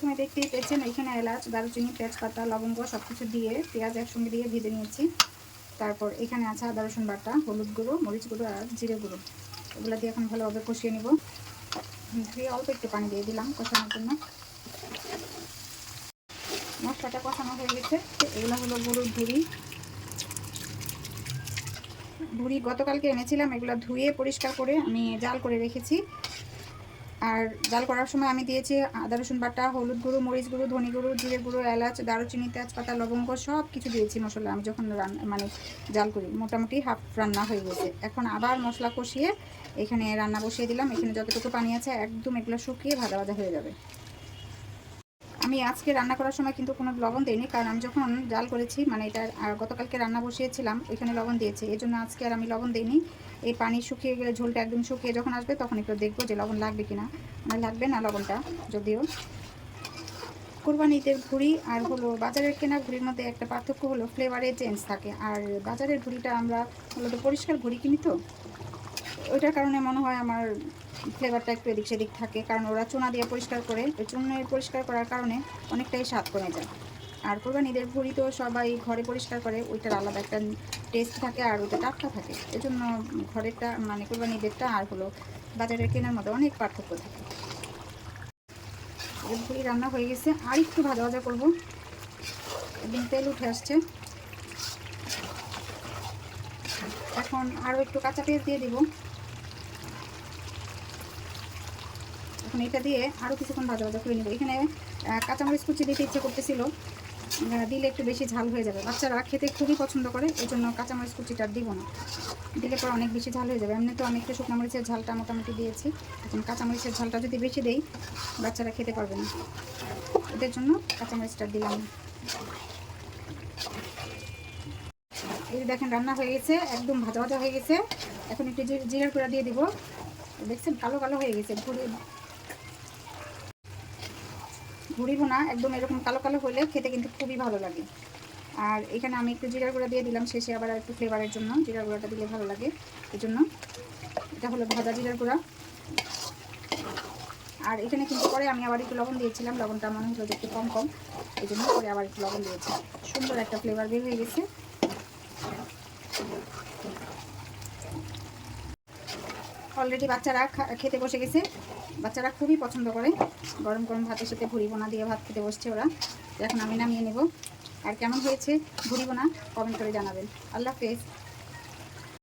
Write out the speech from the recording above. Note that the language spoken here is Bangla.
প্রথমে দেখতেই পেয়েছেন এখানে এলাচ, দারুচিনি, তেজপাতা, লবঙ্গ সব কিছু দিয়ে পেঁয়াজ একসঙ্গে দিয়ে ভেজে নিয়েছি। তারপর এখানে আছে আদা রসুন বাটা, হলুদ গুঁড়ো, মরিচ গুঁড়ো আর জিরে গুঁড়ো। এগুলো দিয়ে এখন ভালোভাবে কষিয়ে নেব। ধুয়ে অল্প একটু পানি দিয়ে দিলাম কষানোর জন্য। মশলাটা কষানো হয়ে গেছে। এগুলো হলো গরুর ভুড়ি গতকালকে এনেছিলাম। এগুলো ধুয়ে পরিষ্কার করে আমি জাল করে রেখেছি। আর জাল করার সময় আমি দিয়েছি আদা রসুন বাটা, হলুদ গুঁড়ো, মরিচ গুঁড়ো, ধনে গুঁড়ো, জিরে গুঁড়ো, এলাচ, দারুচিনি, তেজপাতা, লবঙ্গ সব কিছু দিয়েছি মশলা। আমি যখন মানে জাল করি মোটামুটি হাফ রান্না হয়ে গেছে। এখন আবার মশলা কষিয়ে এখানে রান্না বসিয়ে দিলাম। এখানে যতটুকু পানি আছে একদম এগুলো শুকিয়ে ভাজা ভাজা হয়ে যাবে। আমি আজকে রান্না করার সময় কিন্তু কোনো লবণ দিইনি, কারণ আমি যখন জাল করেছি মানে এটা গতকালকে রান্না বসিয়েছিলাম ওইখানে লবণ দিয়েছি, এই জন্য আজকে আর আমি লবণ দিইনি। এই পানি শুকিয়ে গেলে, ঝোলটা একদম শুকিয়ে যখন আসবে তখন একটু দেখবো যে লবণ লাগবে কিনা। মানে লাগবে না লবণটা যদিও। কোরবানিদের ভুড়ি আর হলো বাজারের কেনা ভুড়ির মধ্যে একটা পার্থক্য হলো ফ্লেভারে চেঞ্জ থাকে। আর বাজারের ভুড়িটা আমরা মূলত পরিষ্কার ভুড়ি কিনি, তো ওইটার কারণে মনে হয় আমার ফ্লেভারটা একটু এদিক সেদিক থাকে, কারণ ওরা চুনা দিয়ে পরিষ্কার করে, ওই চুনের পরিষ্কার করার কারণে অনেকটাই স্বাদ কমে যায়। আর কোরবানিদের ভুড়ি তো সবাই ঘরে পরিষ্কার করে, ওইটার আলাদা একটা টেস্ট থাকে আর ওইটা টাটকা থাকে। এই জন্য ঘরেরটা মানে কোরবানিদেরটা আর হলো বাজারের কেনার মধ্যে অনেক পার্থক্য থাকে। ভুড়ি রান্না হয়ে গেছে, আর একটু ভাজা ভাজা করবো, একদম তেল উঠে আসছে। এখন আরও একটু কাঁচা পেঁয়াজ দিয়ে দিব। এখন এটা দিয়ে আরও কিছুক্ষণ ভাজা ভাজা করে নেব। এখানে কাঁচামরিচ কুচি দিতে ইচ্ছে করতেছিল, দিলে একটু বেশি ঝাল হয়ে যাবে। বাচ্চারা খেতে খুবই পছন্দ করে, এই জন্য কাঁচামরিচ কুচিটা দিব না, দিলে পরে অনেক বেশি ঝাল হয়ে যাবে। এমনি তো আমি একটু শুকনো মরিচের ঝালটা মোটামুটি দিয়েছি, এখন কাঁচামরিচের ঝালটা যদি বেশি দেই বাচ্চারা খেতে পারবে না, এটার জন্য কাঁচামরিচটা দিলাম। এই দেখেন রান্না হয়ে গেছে, একদম ভাজা ভাজা হয়ে গেছে। এখন একটু জিরার গুঁড়া দিয়ে দিব। দেখছেন কালো কালো হয়ে গেছে। ভুড়ি ভুনা একদম এরকম কালো কালো হলে খেতে কিন্তু খুবই ভালো লাগে। আর এখানে আমি একটু জিরার গুঁড়া দিয়ে দিলাম শেষে, আবার একটু ফ্লেভারের জন্য জিরার গুঁড়াটা দিলে ভালো লাগে, এই জন্য। এটা হলো ভাজা জিরার গুঁড়া। আর এখানে কিন্তু পরে আমি আবার একটু লবণ দিয়েছিলাম, লবণটা মনে হলো যে একটু কম কম, এই জন্য পরে আবার একটু লবণ দিয়েছি। সুন্দর একটা ফ্লেভার বের হয়ে গেছে। অলরেডি বাচ্চারা খেতে বসে গেছে। বাচ্চারা খুবই পছন্দ করে, গরম গরম ভাতের সাথে ভুড়ি বোনা দিয়ে ভাত খেতে বসছে ওরা। এখন আমি নামিয়ে নেব। আর কেমন হয়েছে ভুড়ি বোনা কমেন্ট করে জানাবেন। আল্লাহ হাফেজ।